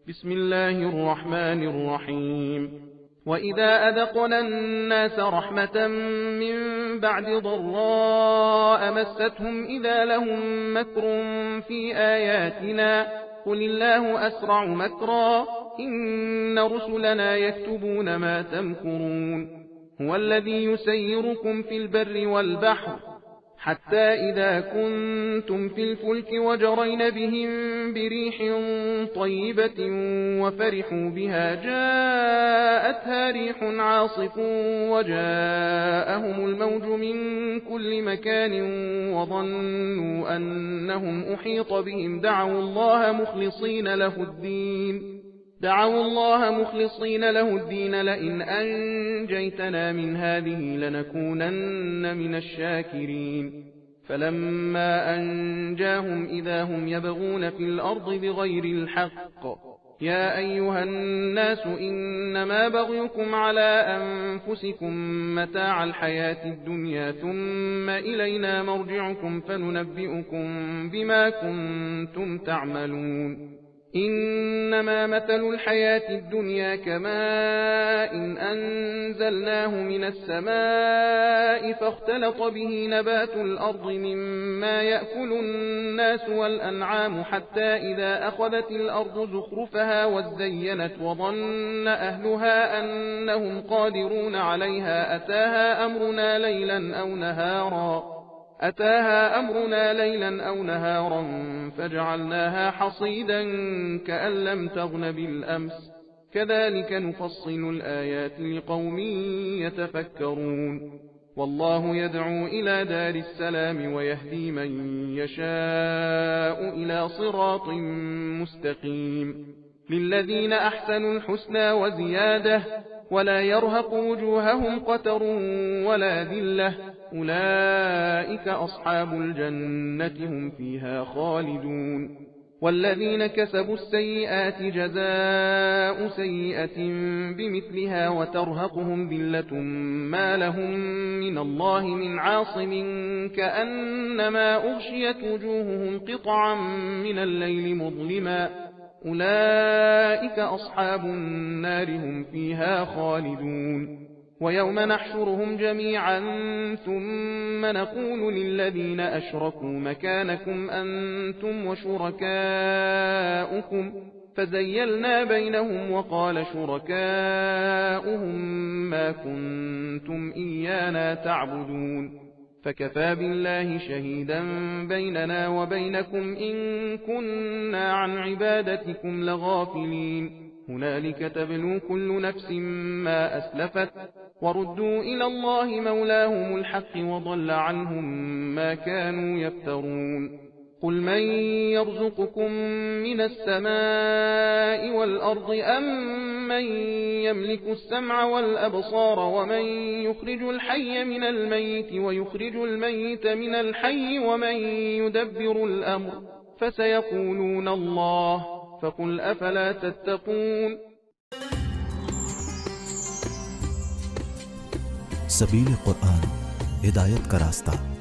بسم الله الرحمن الرحيم. وإذا أذقنا الناس رحمة من بعد ضراء مستهم إذا لهم مكر في آياتنا قل الله أسرع مكرا إن رسلنا يكتبون ما تمكرون. هو الذي يسيركم في البر والبحر حتى إذا كنتم في الفلك وجرين بهم بريح طيبة وفرحوا بها جاءتها ريح عاصف وجاءهم الموج من كل مكان وظنوا أنهم أحيط بهم دعوا الله مخلصين له الدين لئن أنجيتنا من هذه لنكونن من الشاكرين. فلما أنجاهم إذا هم يبغون في الأرض بغير الحق يا أيها الناس إنما بغيكم على أنفسكم متاع الحياة الدنيا ثم إلينا مرجعكم فننبئكم بما كنتم تعملون. إنما مثل الحياة الدنيا كماء أنزلناه من السماء فاختلط به نبات الأرض مما يأكل الناس والأنعام حتى إذا أخذت الأرض زخرفها وزينت وظن أهلها أنهم قادرون عليها أتاها أمرنا ليلا أو نهارا فجعلناها حصيدا كأن لم تغن بالأمس كذلك نفصل الآيات لقوم يتفكرون. والله يدعو إلى دار السلام ويهدي من يشاء إلى صراط مستقيم. للذين أحسنوا الحسنى وزيادة ولا يرهق وجوههم قتر ولا ذلة أولئك أصحاب الجنة هم فيها خالدون. والذين كسبوا السيئات جزاء سيئة بمثلها وترهقهم ذلة ما لهم من الله من عاصم كأنما أغشيت وجوههم قطعا من الليل مظلما أولئك أصحاب النار هم فيها خالدون. ويوم نحشرهم جميعا ثم نقول للذين أشركوا مكانكم أنتم وشركاؤكم فزيلنا بينهم وقال شركاؤهم ما كنتم إيانا تعبدون فكفى بالله شهيدا بيننا وبينكم إن كنا عن عبادتكم لغافلين. هنالك تبلو كل نفس ما أسلفت وردوا إلى الله مولاهم الحق وضل عنهم ما كانوا يفترون. قل من يرزقكم من السماء والأرض أم من يملك السمع والأبصار ومن يخرج الحي من الميت ويخرج الميت من الحي ومن يدبر الأمر فسيقولون الله فقل أفلا تتقون. सबील कुरान हिदायत का रास्ता।